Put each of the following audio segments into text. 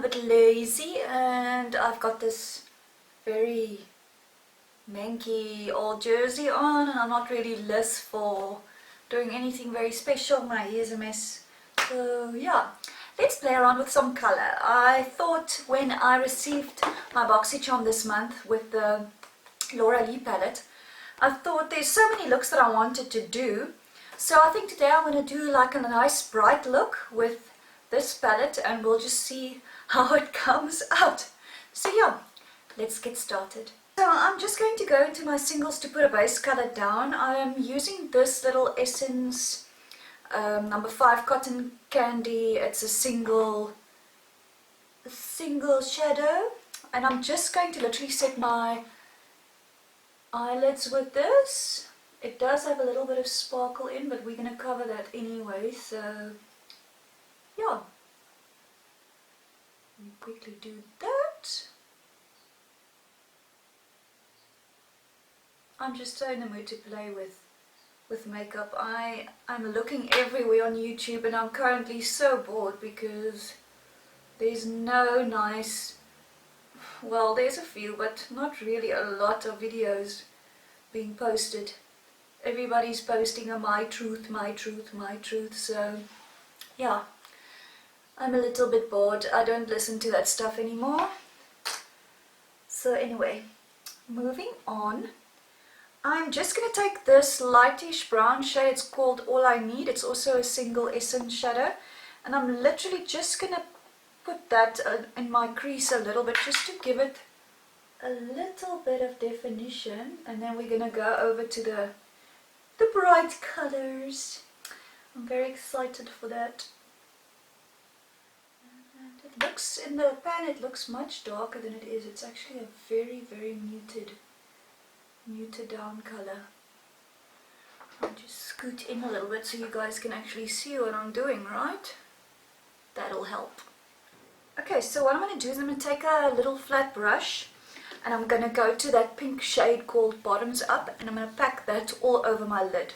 bit lazy and I've got this very manky old jersey on, and I'm not really less for doing anything very special. My hair's a mess. So yeah, let's play around with some color. I thought when I received my BoxyCharm this month with the Laura Lee palette, I thought there's so many looks that I wanted to do. So I think today I'm going to do like a nice bright look with this palette, and we'll just see how it comes out. So yeah, let's get started. So I'm just going to go into my singles to put a base color down. I'm using this little Essence number 5 Cotton Candy. It's a single shadow, and I'm just going to literally set my eyelids with this. It does have a little bit of sparkle in, but we're going to cover that anyway, so yeah. Let me quickly do that. I'm just so in the mood to play with makeup. I'm looking everywhere on YouTube, and I'm currently so bored because there's no nice, well, there's a few, but not really a lot of videos being posted. Everybody's posting a my truth, so yeah, I'm a little bit bored. I don't listen to that stuff anymore. So anyway, moving on. I'm just going to take this lightish brown shade. It's called All I Need. It's also a single Essence shadow, and I'm literally just going to put that in my crease a little bit, just to give it a little bit of definition, and then we're going to go over to the bright colors. I'm very excited for that. And it looks, in the pan it looks much darker than it is. It's actually a very, very muted down color. I'll just scoot in a little bit so you guys can actually see what I'm doing, right? That'll help. Okay, so what I'm going to do is I'm going to take a little flat brush, and I'm going to go to that pink shade called Bottoms Up, and I'm going to pack that all over my lid.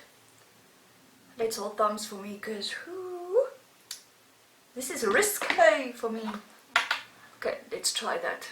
Let's hold thumbs for me, because this is risque for me. Okay, let's try that.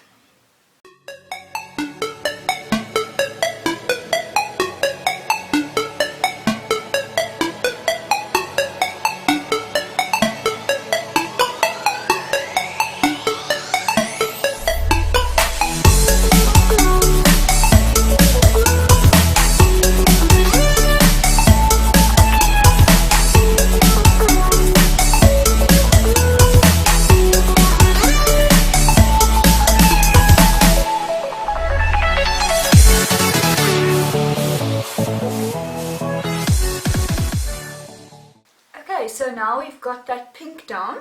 So now we've got that pink down.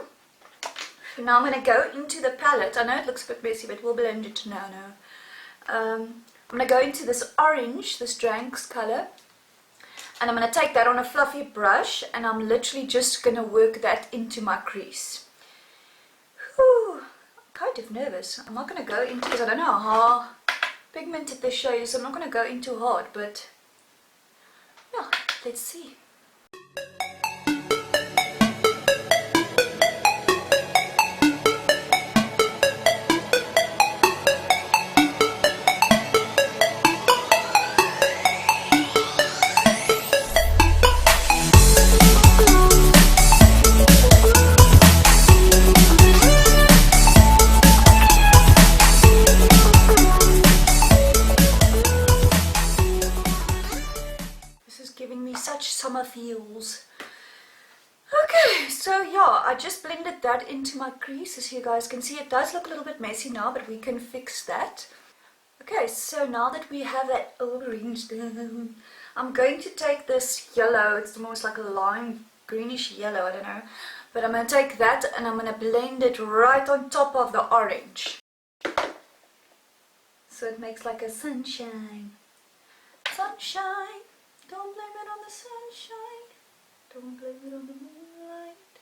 Now I'm going to go into the palette. I know it looks a bit messy, but we'll blend it now. I'm going to go into this orange, this Dranks color, and I'm going to take that on a fluffy brush, and I'm literally just going to work that into my crease. Whew, I'm kind of nervous. I'm not going to go into, because I don't know how pigmented this shade is, so I'm not going to go into hard, but yeah, let's see. Summer feels. Okay, so yeah, I just blended that into my crease. As you guys can see, it does look a little bit messy now, but we can fix that. Okay, so now that we have that orange down, I'm going to take this yellow. It's almost like a lime greenish yellow, I don't know, but I'm going to take that and I'm going to blend it right on top of the orange, so it makes like a sunshine. Don't blame it on the sunshine. Don't blame it on the moonlight.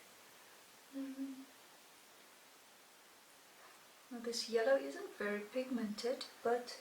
Now this yellow isn't very pigmented, but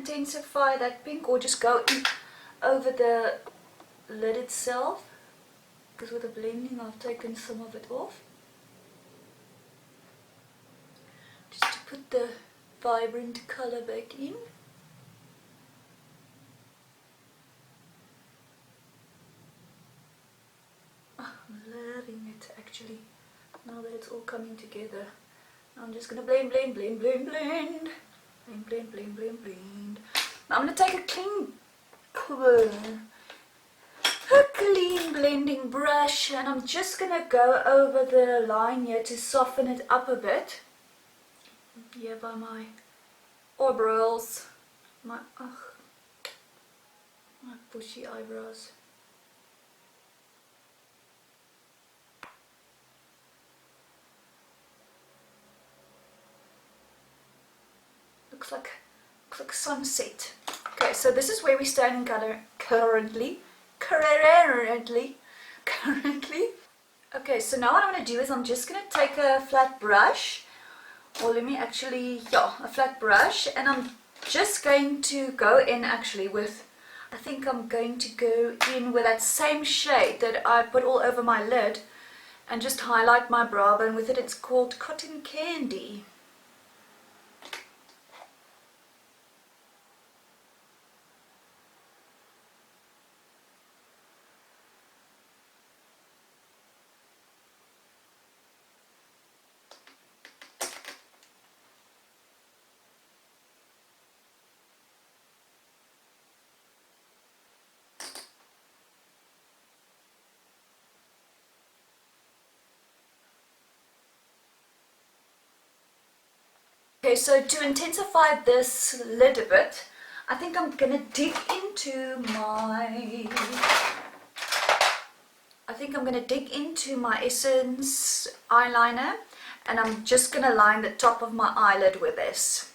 intensify that pink, or just go in over the lid itself, because with the blending I've taken some of it off, just to put the vibrant colour back in. Oh, I'm loving it actually, now that it's all coming together. I'm just going to blend, blend, blend, blend, blend. Blend, blend, blend, blend, blend. Now I'm going to take a clean blending brush, and I'm just going to go over the line here to soften it up a bit. Here by my eyebrows, my bushy eyebrows. Looks like sunset. Okay, so this is where we stand in color currently. Okay, so now what I'm going to do is I'm just going to take a flat brush, or let me actually, a flat brush, and I'm just going to go in actually with, I think I'm going to go in with that same shade that I put all over my lid and just highlight my brow bone with it. It's called Cotton Candy. Okay, so to intensify this lid a bit, I think I'm gonna dig into my Essence eyeliner, and I'm just gonna line the top of my eyelid with this.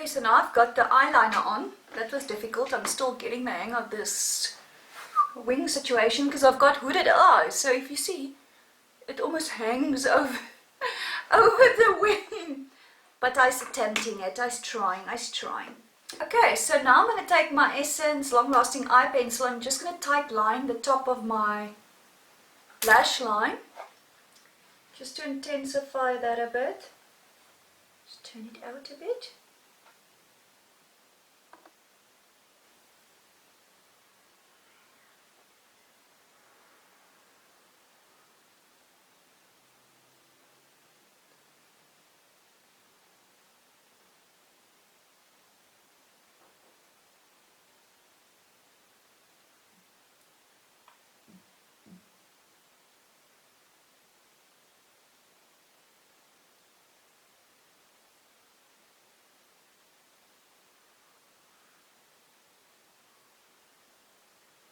So now I've got the eyeliner on. That was difficult. I'm still getting the hang of this wing situation because I've got hooded eyes. So if you see, it almost hangs over, over the wing. But I's attempting it. I's trying. Okay, so now I'm going to take my Essence Long Lasting Eye Pencil. I'm just going to tight line the top of my lash line, just to intensify that a bit. Just turn it out a bit.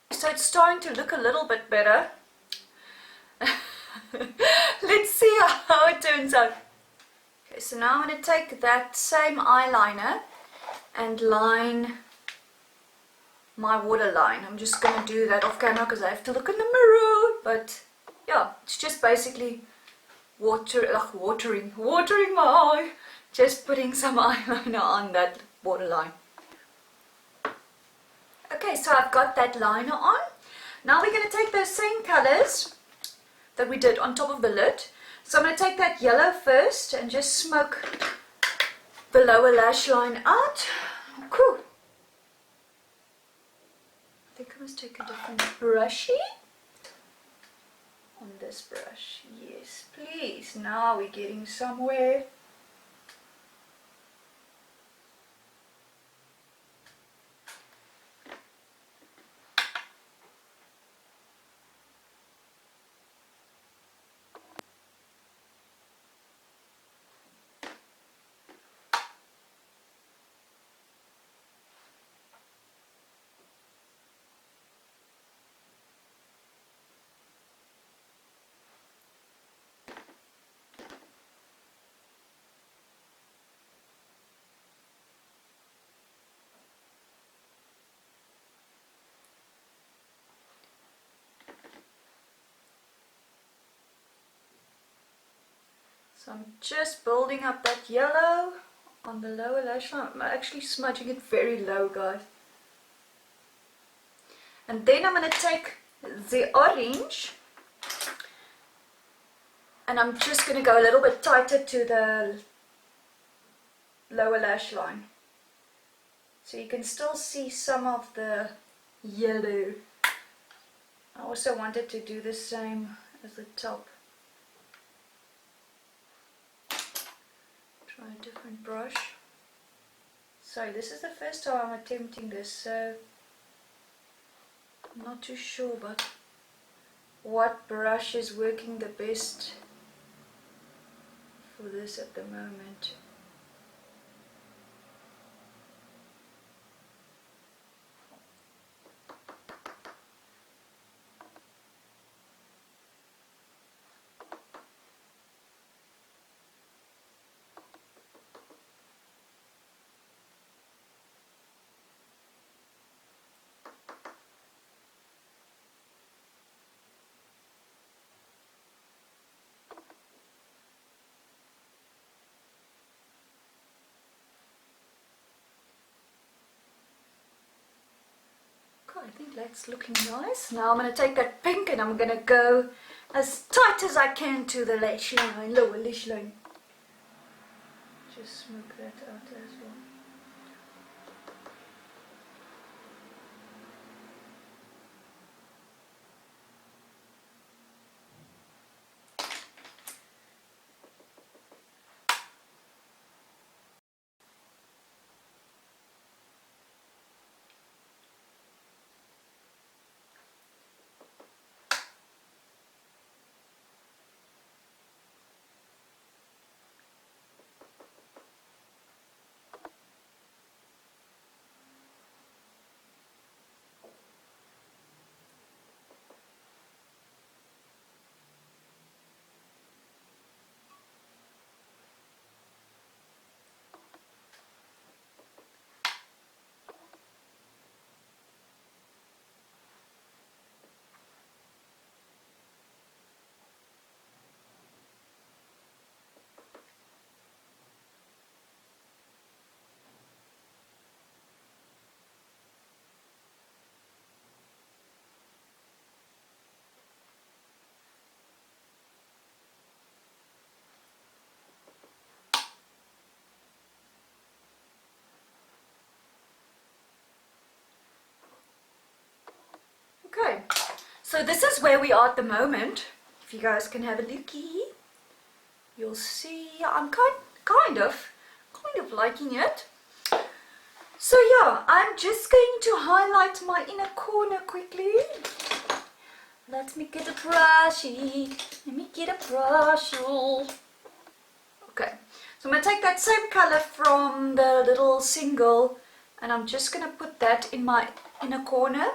So it's starting to look a little bit better. Let's see how it turns out. Okay, so now I'm going to take that same eyeliner and line my waterline. I'm just going to do that off camera because I have to look in the mirror. But yeah, it's just basically watering my eye. Just putting some eyeliner on that waterline. Okay, so I've got that liner on. Now we're going to take those same colors that we did on top of the lid. So I'm going to take that yellow first and just smoke the lower lash line out. Cool. I think I must take a different brushy. On this brush. Yes, please. Now we're getting somewhere. So I'm just building up that yellow on the lower lash line. I'm actually smudging it very low, guys. And then I'm going to take the orange and I'm just going to go a little bit tighter to the lower lash line. So you can still see some of the yellow. I also wanted to do the same as the top. Try a different brush. Sorry, this is the first time I'm attempting this, so I'm not too sure about what brush is working the best for this at the moment. I think that's looking nice. Now I'm going to take that pink and I'm going to go as tight as I can to the lash line, lower lash line. Just smoke that out as well. Okay, so this is where we are at the moment. If you guys can have a looky, you'll see I'm kind of liking it. So yeah, I'm just going to highlight my inner corner quickly. Let me get a brushy. Okay, so I'm going to take that same color from the little single and I'm just going to put that in my inner corner.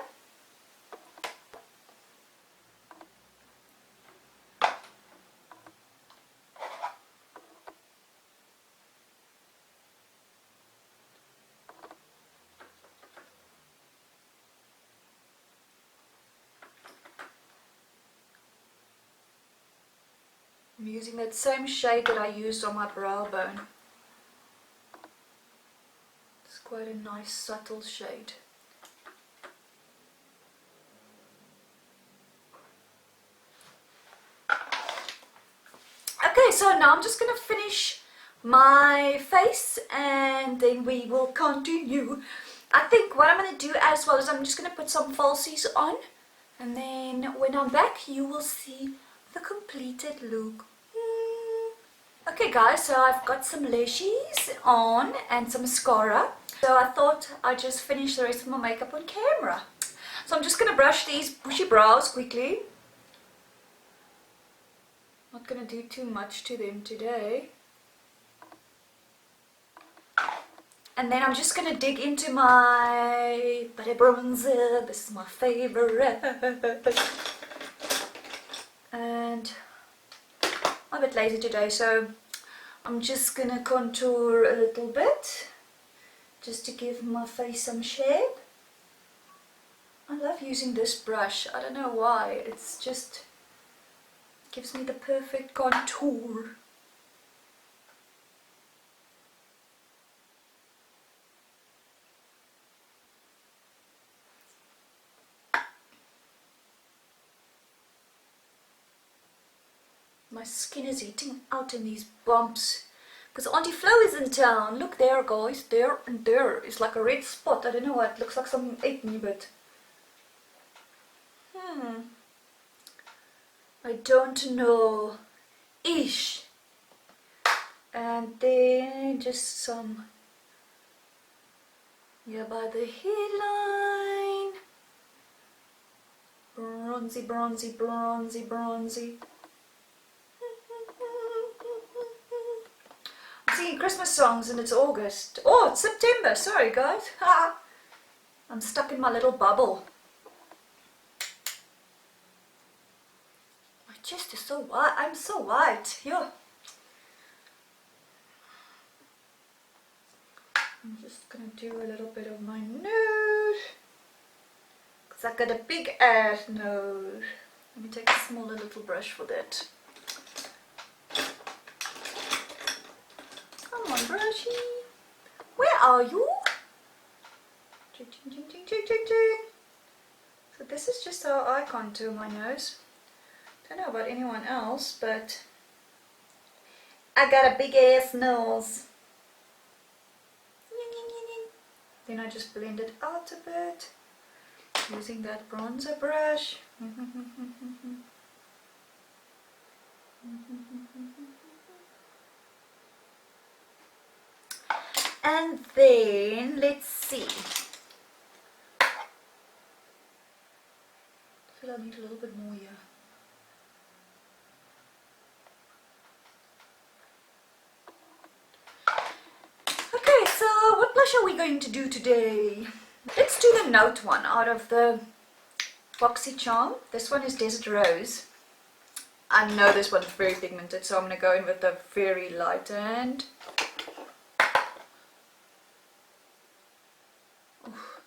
I'm using that same shade that I used on my brow bone. It's quite a nice subtle shade. Okay, so now I'm just going to finish my face and then we will continue. I think what I'm going to do as well is I'm just going to put some falsies on and then when I'm back you will see the completed look. Okay guys, so I've got some lashes on and some mascara. So I thought I'd just finish the rest of my makeup on camera. So I'm just going to brush these bushy brows quickly. Not going to do too much to them today. And then I'm just going to dig into my butter bronzer. This is my favorite. And I'm a bit lazy today, so I'm just going to contour a little bit. Just to give my face some shape. I love using this brush. I don't know why. It's just gives me the perfect contour. My skin is eating out in these bumps. Because Auntie Flo is in town. Look there, guys. There and there. It's like a red spot. I don't know what. It looks like something ate me, but... I don't know. Ish. And then just some... yeah, by the hairline. Bronzy, bronzy, bronzy, bronzy. I'm singing Christmas songs and it's August. Oh, it's September. Sorry, guys. I'm stuck in my little bubble. My chest is so white. I'm so white. Yeah. I'm just going to do a little bit of my nose. Because I've got a big ass nose. Let me take a smaller little brush for that. Come on, brushy. Where are you? Ching, ching, ching, ching, ching, ching, ching. So this is just how I contour my nose. Don't know about anyone else, but I got a big ass nose. Then I just blend it out a bit using that bronzer brush. And then let's see. I feel I need a little bit more here. Okay, so what blush are we going to do today? Let's do the Note one out of the BoxyCharm. This one is Desert Rose. I know this one's very pigmented, so I'm going to go in with the very light hand.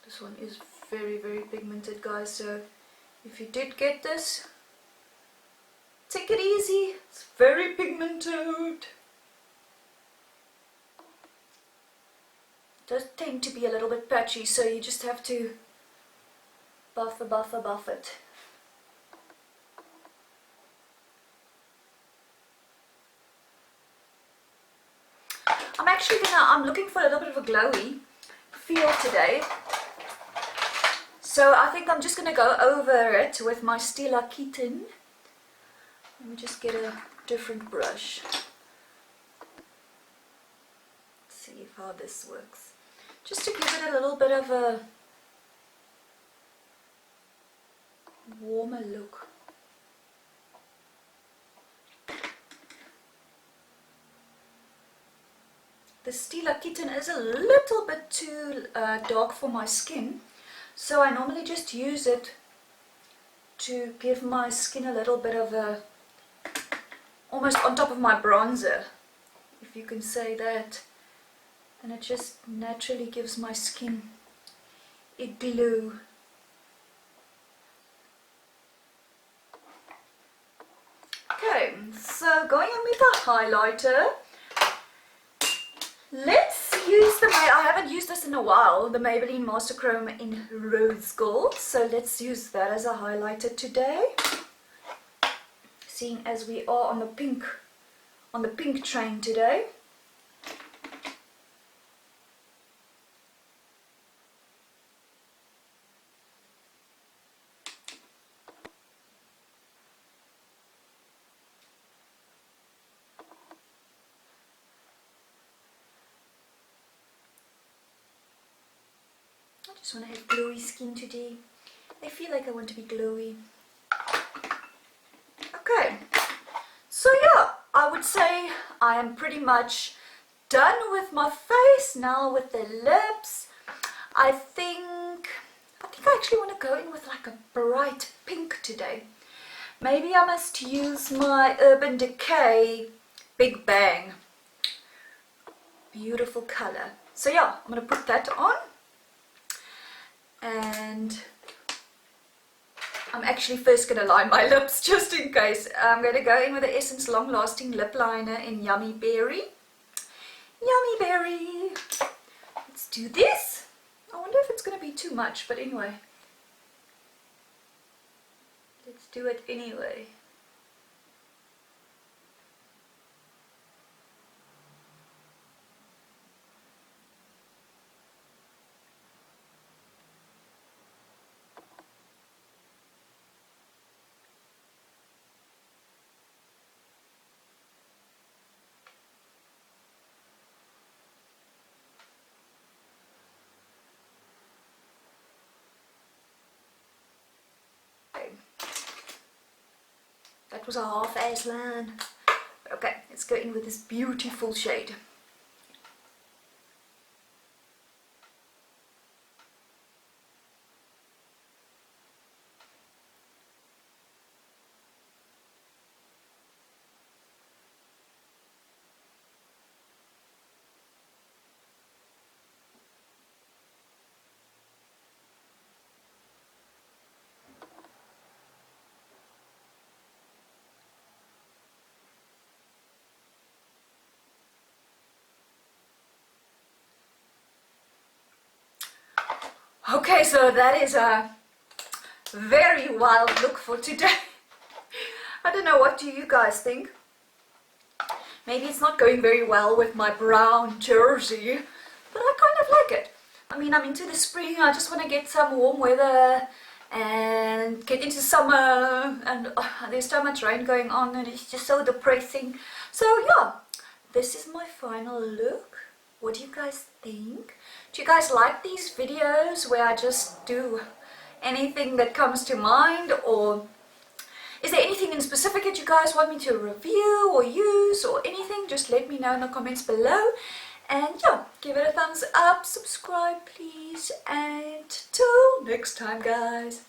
This one is very, very pigmented, guys, so if you did get this, take it easy. It's very pigmented. It does tend to be a little bit patchy, so you just have to buff it. I'm looking for a little bit of a glowy feel today. So I think I'm just going to go over it with my Stila Kitten. Let me just get a different brush. Let's see how this works. Just to give it a little bit of a warmer look. The Stila Kitten is a little bit too dark for my skin, so I normally just use it to give my skin a little bit of a, almost on top of my bronzer, if you can say that, and it just naturally gives my skin a glow. Okay, so going in with the highlighter. Let's use I haven't used this in a while, the Maybelline Master Chrome in Rose Gold, so let's use that as a highlighter today. Seeing as we are on the pink train today. I just want to have glowy skin today. I feel like I want to be glowy. Okay, so yeah, I would say I am pretty much done with my face. Now with the lips, I think I actually want to go in with like a bright pink today. Maybe I must use my Urban Decay Big Bang. Beautiful color. So yeah, I'm going to put that on. And I'm actually first going to line my lips just in case. I'm going to go in with the Essence Long Lasting Lip Liner in Yummy Berry. Yummy Berry. Let's do this. I wonder if it's going to be too much, but anyway. Let's do it anyway. that was a half-ass one. Okay, let's go in with this beautiful shade. Okay, so that is a very wild look for today. I don't know, what do you guys think? Maybe it's not going very well with my brown jersey, but I kind of like it. I mean, I'm into the spring, I just want to get some warm weather and get into summer, and there's so much rain going on and it's just so depressing. So yeah, this is my final look. What do you guys think? Do you guys like these videos where I just do anything that comes to mind, or is there anything in specific that you guys want me to review or use or anything? Just let me know in the comments below. And yeah, give it a thumbs up, subscribe please, and till next time guys.